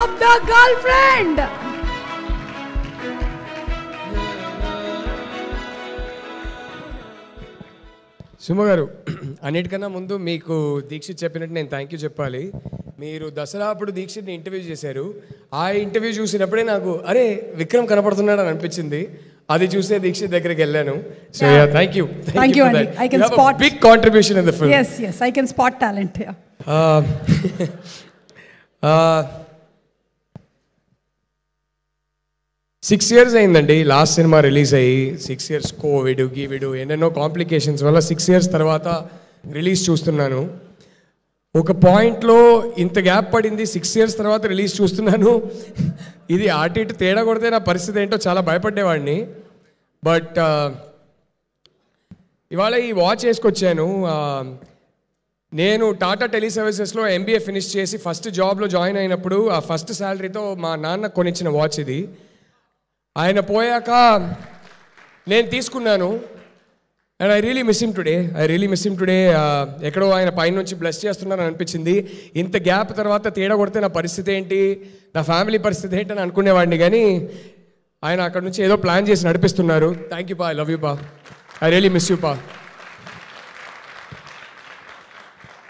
of the girlfriend. Suma గారు, అన్నిటికన్నా ముందు మీకు దీక్షిత్ చెప్పినట్టు నేను థ్యాంక్ యూ చెప్పాలి. మీరు దసరా అప్పుడు దీక్షిత్ని ఇంటర్వ్యూ చేశారు. ఆ ఇంటర్వ్యూ చూసినప్పుడే నాకు అరే విక్రమ్ కనపడుతున్నాడు అని అనిపించింది. అది చూసే దీక్షిత్ దగ్గరికి వెళ్ళాను. So yeah thank you Andy. I can spot big contribution in the film. Yes, I can spot talent. Yeah. 6 years అయిందండి లాస్ట్ సినిమా రిలీజ్ అయ్యి. 6 years కోవిడ్ గీవిడు ఎన్నెన్నో కాంప్లికేషన్స్ వల్ల 6 years తర్వాత రిలీజ్ చూస్తున్నాను. ఒక పాయింట్లో ఇంత గ్యాప్ పడింది, 6 years తర్వాత రిలీజ్ చూస్తున్నాను. ఇది అటు ఇటు తేడా కొడితే నా పరిస్థితి ఏంటో చాలా భయపడేవాడిని. బట్ ఇవాళ ఈ వాచ్ వేసుకొచ్చాను. నేను టాటా టెలి సర్వీసెస్లో MBA ఫినిష్ చేసి ఫస్ట్ జాబ్లో జాయిన్ అయినప్పుడు ఆ ఫస్ట్ శాలరీతో మా నాన్న కొనిచ్చిన వాచ్ ఇది. ఆయన పోయాక నేను తీసుకున్నాను. And I really miss him today. ఎక్కడో ఆయన పైనుంచి బ్లెస్ చేస్తున్నారని అనిపించింది. ఇంత గ్యాప్ తర్వాత తేడా కొడితే నా పరిస్థితి ఏంటి, నా ఫ్యామిలీ పరిస్థితి ఏంటి అని అనుకునేవాడిని. కానీ ఆయన అక్కడ నుంచి ఏదో ప్లాన్ చేసి నడిపిస్తున్నారు. థ్యాంక్ యూ పా, ఐ లవ్ యూ పా, ఐ రియలీ మిస్ యూ పా.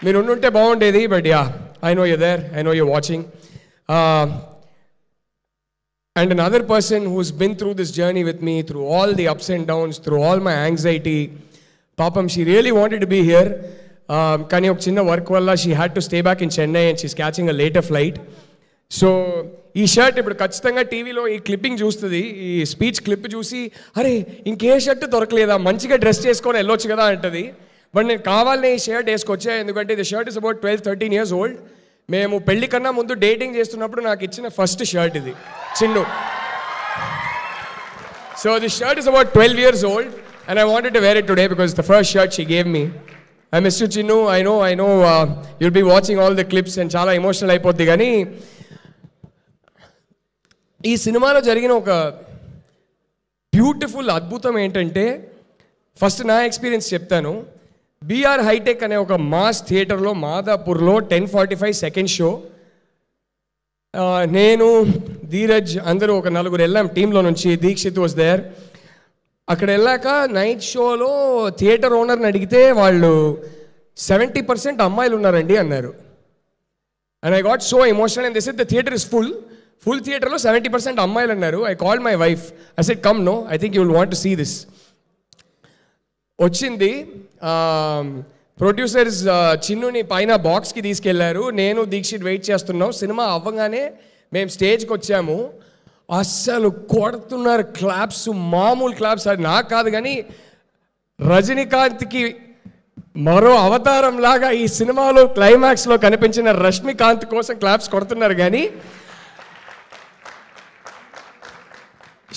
మీరు ఉండుంటే బాగుండేది. But yeah, I know you there, I know you watching. And another person who's been through this journey with me, through all the ups and downs, through all my anxiety. Papam, she really wanted to be here. Kani ok chinna work valla she had to stay back in Chennai and she's catching a later flight. So ఈ shirt ఇప్పుడు ఖచ్చితంగా టీవీలో ఈ clipping చూస్తుంది, ఈ speech clip చూసి అరే ఇంకే షర్ట్ దొరకలేదా, మంచిగా డ్రెస్ చేసుకొని వెళ్ళొచ్చు కదా అంటది. బట్ నేను కావాలనే ఈ షర్ట్ వేసుకొచ్చా. ఎందుకంటే ఇది shirt is about 12-13 years old. మేము పెళ్లి కన్నా ముందు డేటింగ్ చేస్తున్నప్పుడు నాకు ఇచ్చిన ఫస్ట్ షర్ట్ ఇది, Chinnu. So the shirt is about 12 years old and I wanted to wear it today because it's the first shirt she gave me. I miss you, Chinnu. I know you'll be watching all the clips and చాలా emotional అయిపోద్ది. కానీ ఈ సినిమాలో జరిగిన ఒక beautiful అద్భుతం ఏంటంటే, first నా ఎక్స్పీరియన్స్ చెప్తాను. బీఆర్ హైటెక్ అనే ఒక మాస్ థియేటర్లో మాదాపూర్లో 10:45 సెకండ్ షో. నేను ధీరజ్ అందరూ ఒక 4 వెళ్ళాం టీంలో నుంచి. Dikshit was there. అక్కడ వెళ్ళాక నైట్ షోలో థియేటర్ ఓనర్ని అడిగితే వాళ్ళు 70% అమ్మాయిలు ఉన్నారండి అన్నారు. And I got so emotional. And this is the theatre is full థియేటర్లో 70% అమ్మాయిలు అన్నారు. I called my wife, I said come no, I think you will want to see this. వచ్చింది. ప్రొడ్యూసర్స్ చిన్నుని పైన బాక్స్కి తీసుకెళ్లారు. నేను దీక్షిత్ వెయిట్ చేస్తున్నాం. సినిమా అవ్వగానే మేము స్టేజ్కి వచ్చాము. అస్సలు కొడుతున్నారు క్లాప్స్, మామూలు క్లాప్స్. అది నాకు కాదు కానీ రజనీకాంత్కి మరో అవతారం లాగా ఈ సినిమాలో క్లైమాక్స్లో కనిపించిన రష్మికాంత్ కోసం క్లాప్స్ కొడుతున్నారు. కానీ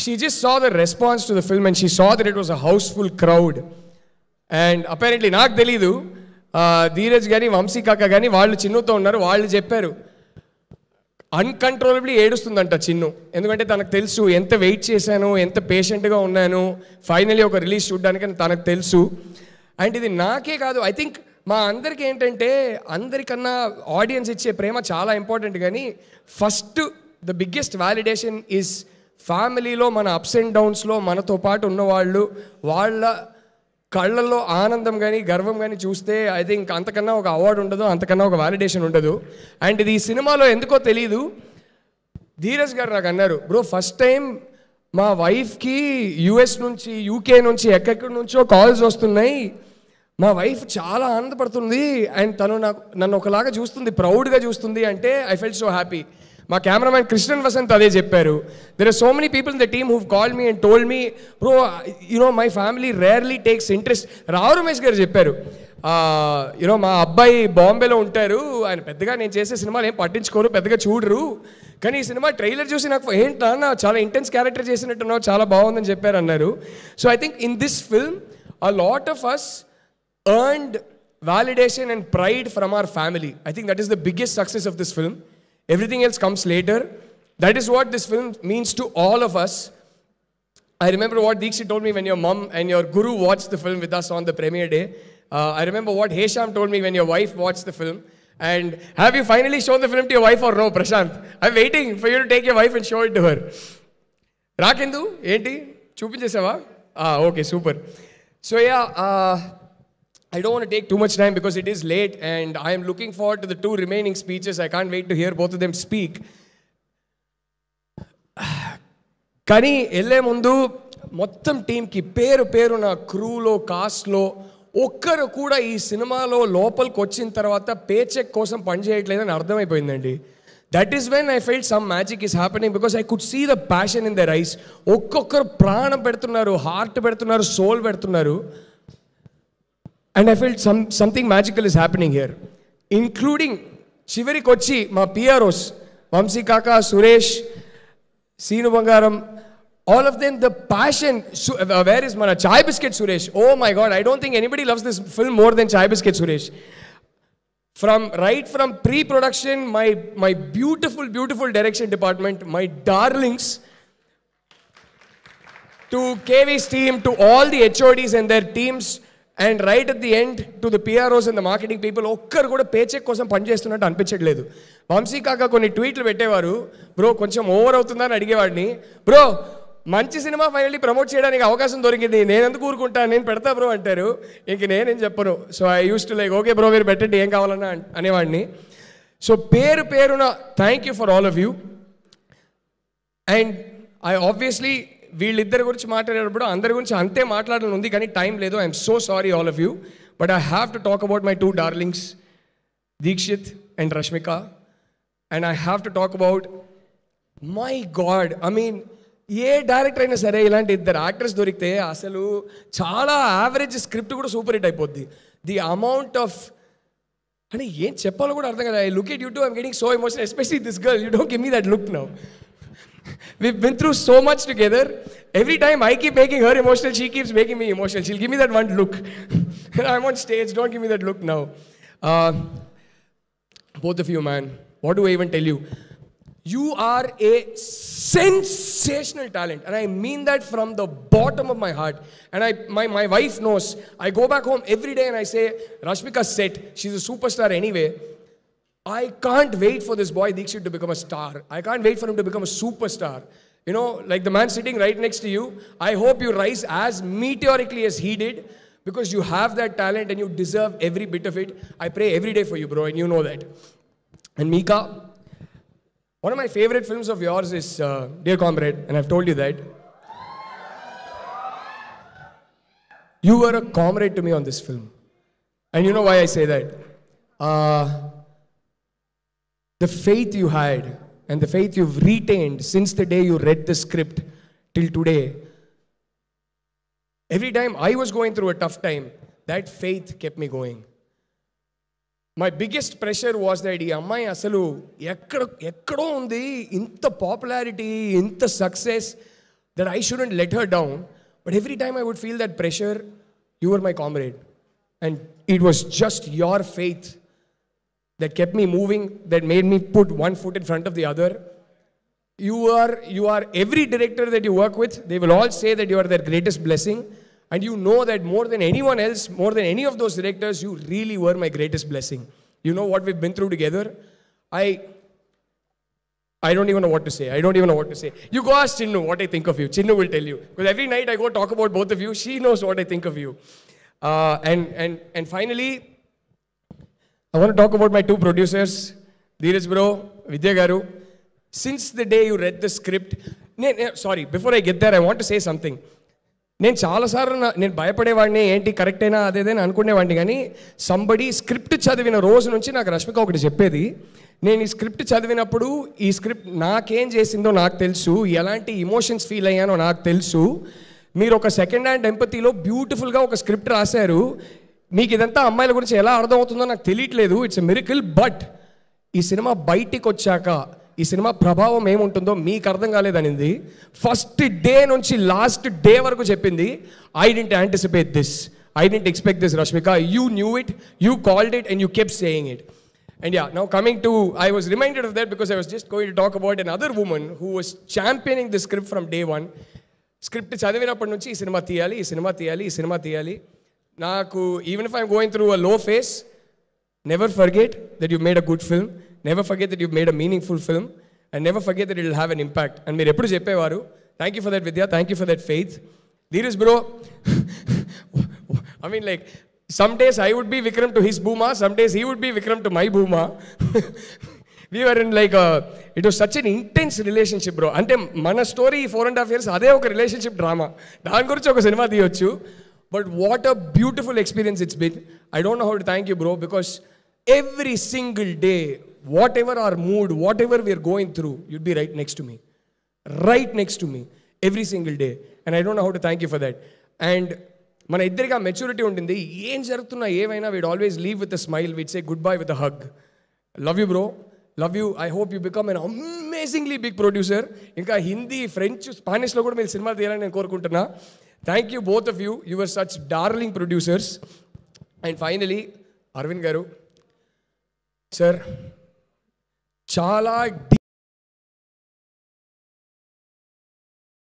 she just saw the response to the film and she saw that it was a houseful crowd. And apparently నాకు తెలీదు, ధీరజ్ కానీ వంశీ కాక కానీ వాళ్ళు చిన్నుతో ఉన్నారు. వాళ్ళు చెప్పారు అన్కంట్రోలబుల్లీ ఏడుస్తుందంట చిన్ను. ఎందుకంటే తనకు తెలుసు ఎంత వెయిట్ చేశాను, ఎంత పేషెంట్గా ఉన్నాను ఫైనలీ ఒక రిలీజ్ చూడడానికి అని తనకు తెలుసు. అండ్ ఇది నాకే కాదు, ఐ థింక్ మా అందరికీ ఏంటంటే అందరికన్నా ఆడియన్స్ ఇచ్చే ప్రేమ చాలా ఇంపార్టెంట్. కానీ first the biggest validation is ఫ్యామిలీలో మన అప్స్ అండ్ డౌన్స్లో మనతో పాటు ఉన్నవాళ్ళు, వాళ్ళ కళ్ళల్లో ఆనందం కానీ గర్వం కానీ చూస్తే ఐ థింక్ అంతకన్నా ఒక అవార్డు ఉండదు, అంతకన్నా ఒక వ్యాలిడేషన్ ఉండదు. అండ్ ఇది ఈ సినిమాలో ఎందుకో తెలీదు, ధీరజ్ గారు నాకు అన్నారు, బ్రో ఫస్ట్ టైం మా వైఫ్కి US నుంచి UK నుంచి ఎక్కడెక్కడి నుంచో కాల్స్ వస్తున్నాయి, మా వైఫ్ చాలా ఆనందపడుతుంది అండ్ తను నన్ను ఒకలాగా చూస్తుంది, ప్రౌడ్గా చూస్తుంది అంటే ఐ ఫెల్ట్ సో హ్యాపీ. మా కెమెరామ్యాన్ కృష్ణన్ వసంత్ అదే చెప్పారు. There are so many people in the team who called me and told me bro you know my family rarely takes interest. Rao Ramesh garu చెప్పారు, యూనో మా అబ్బాయి బాంబేలో ఉంటారు, ఆయన పెద్దగా నేను చేసే సినిమాలు ఏం పట్టించుకోరు, పెద్దగా చూడరు, కానీ ఈ సినిమా ట్రైలర్ చూసి నాకు ఏంటన్నా చాలా ఇంటెన్స్ క్యారెక్టర్ చేసినట్టున్నావు, చాలా బాగుందని చెప్పారు అన్నారు. So I think in this film a lot of us earned validation and pride from our family. I think that is the biggest success of this film. Everything else comes later. That is what this film means to all of us. I remember what Deekshit told me when your mom and your guru watched the film with us on the premiere day. I remember what Hesham told me when your wife watched the film. And have you finally shown the film to your wife or no, Prashant? I'm waiting for you to take your wife and show it to her. Rakendu, enti? Chupinchesava? Okay, super. So I don't want to take too much time because it is late and I am looking forward to the 2 remaining speeches. I can't wait to hear both of them speak. కానీ వెళ్ళే ముందు మొత్తం టీంకి పేరు నా క్రూలో కాస్ట్లో ఒక్కరు కూడా ఈ సినిమాలో లోపలికి వచ్చిన తర్వాత పే చెక్ కోసం పనిచేయట్లేదని అర్థమైపోయిందండి. That is when I felt some magic is happening because I could see the passion in their eyes. ఒక్కొక్కరు ప్రాణం పెడుతున్నారు, హార్ట్ పెడుతున్నారు, సోల్ పెడుతున్నారు. And I felt something magical is happening here, including చివరికి వచ్చి మా పిఆర్ఓస్ వంశీ కాకా, సురేష్, సీను బంగారం, all of them, the passion. Where is mana Chai Biscuit Suresh? Oh my God, I don't think anybody loves this film more than Chai Biscuit Suresh. From pre-production, my beautiful direction department, my darlings, to KV's team, to all the HODs and their teams, and right at the end to the PROs and the marketing people, ఒక్కరు కూడా pay check కోసం పనిచేస్తున్నట్టు అనిపించట్లేదు. వంశీ కాక కొన్ని ట్వీట్లు పెట్టేవారు, bro కొంచెం over అవుతుందని అడిగేవాడిని. బ్రో మంచి సినిమా ఫైనల్లీ ప్రమోట్ చేయడానికి అవకాశం దొరికింది, నేను ఎందుకు ఊరుకుంటాను, నేను పెడతా బ్రో అంటారు. ఇంక నేనేం చెప్పను. So I use to like okay bro మీరు పెట్టండి ఏం కావాలన్నా అనేవాడిని. సో పేరున thank you for all of you. And I obviously వీళ్ళిద్దరి గురించి మాట్లాడేటప్పుడు అందరి గురించి అంతే మాట్లాడాలని ఉంది కానీ టైం లేదు. I'm so sorry all of you, but I have to talk about my 2 darlings Dikshit and Rashmika. And I have to talk about, my God, I mean a director అయినా సరే ఇలాంటి 2 యాక్టర్స్ దొరికితే అసలు చాలా యావరేజ్ స్క్రిప్ట్ కూడా super hit అయిపోద్ది. The amount of అంటే ఏం చెప్పాలో కూడా అర్థం కదా. I look at you too, I'm getting so emotional, especially this girl. You don't give me that look now. We've been through so much together. Every time I keep making her emotional, she keeps making me emotional. She'll give me that one look. I'm on stage, don't give me that look now. Both of you, man, what do I even tell you? You are a sensational talent, and I mean that from the bottom of my heart. And my wife knows. I go back home every day and I say, Rashmika's set, she's a superstar anyway. I can't wait for this boy Deekshit to become a star. I can't wait for him to become a superstar. You know, like the man sitting right next to you. I hope you rise as meteorically as he did, because you have that talent and you deserve every bit of it. I pray every day for you, bro, and you know that. And Mika, one of my favorite films of yours is Dear Comrade, and I've told you that. You were a comrade to me on this film. And you know why I say that? The faith you had and the faith you've retained since the day you read the script till today. Every time I was going through a tough time, that faith kept me going. My biggest pressure was that ఈ అమ్మాయి అసలు ఎక్కడో ఉంది, ఇంత popularity, ఇంత success, that I shouldn't let her down. But every time I would feel that pressure, you were my comrade. And it was just your faith that kept me moving, that made me put one foot in front of the other. You are every director that you work with, they will all say that you are their greatest blessing. And you know that more than anyone else, more than any of those directors, you really were my greatest blessing. You know what we've been through together. I don't even know what to say. You go ask Chinnu what I think of you. Chinnu will tell you. Because every night I go talk about both of you, she knows what I think of you. And finally, I want to talk about my 2 producers, Dheeraj bro, Vidya garu. Since the day you read the script, sorry, before I get there, I want to say something. నేను చాలాసార్లు నేను భయపడేవాడిని, ఏంటి correct అయినా అదేదని అనుకునేవాడిని. కానీ somebody script చదివిన రోజు నుంచి నాకు రష్మిక ఒకటి చెప్పేది. నేను ఈ స్క్రిప్ట్ చదివినప్పుడు ఈ స్క్రిప్ట్ నాకేం చేసిందో నాకు తెలుసు, ఎలాంటి ఇమోషన్స్ ఫీల్ అయ్యానో నాకు తెలుసు. మీరు ఒక సెకండ్ హ్యాండ్ ఎంపతిలో బ్యూటిఫుల్గా ఒక స్క్రిప్ట్ రాశారు. మీకు ఇదంతా అమ్మాయిల గురించి ఎలా అర్థమవుతుందో నాకు తెలియట్లేదు. It's a miracle. బట్ ఈ సినిమా బయటికి వచ్చాక ఈ సినిమా ప్రభావం ఏముంటుందో మీకు అర్థం కాలేదనింది. ఫస్ట్ డే నుంచి లాస్ట్ డే వరకు చెప్పింది, I didn't anticipate this, I didn't expect this Rashmika, you knew it, you called it and you kept saying it. And yeah, now coming to, I was reminded of that because I was just going to talk about another woman who was championing the script from day one. Script చదివినప్పటి నుంచి ఈ cinema తీయాలి. నాకు, even if I'm going through a low phase, never forget that you made a good film, never forget that you've made a meaningful film, and never forget that it will have an impact. And మీరు ఎప్పుడు చెప్పేవారు. Thank you for that, Vidya. Thank you for that faith. Dheeraj bro, I mean, like, some days I would be Vikram to his Bhooma, some days he would be Vikram to my Bhooma. We were in like it was such an intense relationship, bro. అంటే మన story 4.5 years అదే ఒక relationship drama. దాని గురించి ఒక cinema తీయొచ్చు. But what a beautiful experience it's been. I don't know how to thank you, bro, because every single day, whatever our mood, whatever we're going through, you'd be right next to me. Right next to me. Every single day. And I don't know how to thank you for that. And మన ఇద్దరికి ఆ maturity ఉంటుంది. ఏం జరుగుతున్నా ఏమైనా we'd always leave with a smile. We'd say goodbye with a hug. Love you, bro. Love you. I hope you become an amazingly big producer. ఇంకా Hindi, French, స్పానిష్లో కూడా మీరు సినిమాలు తీయాలని నేను కోరుకుంటున్నా. Thank you, both of you. You were such darling producers. And finally, Arvind garu, sir, చాలా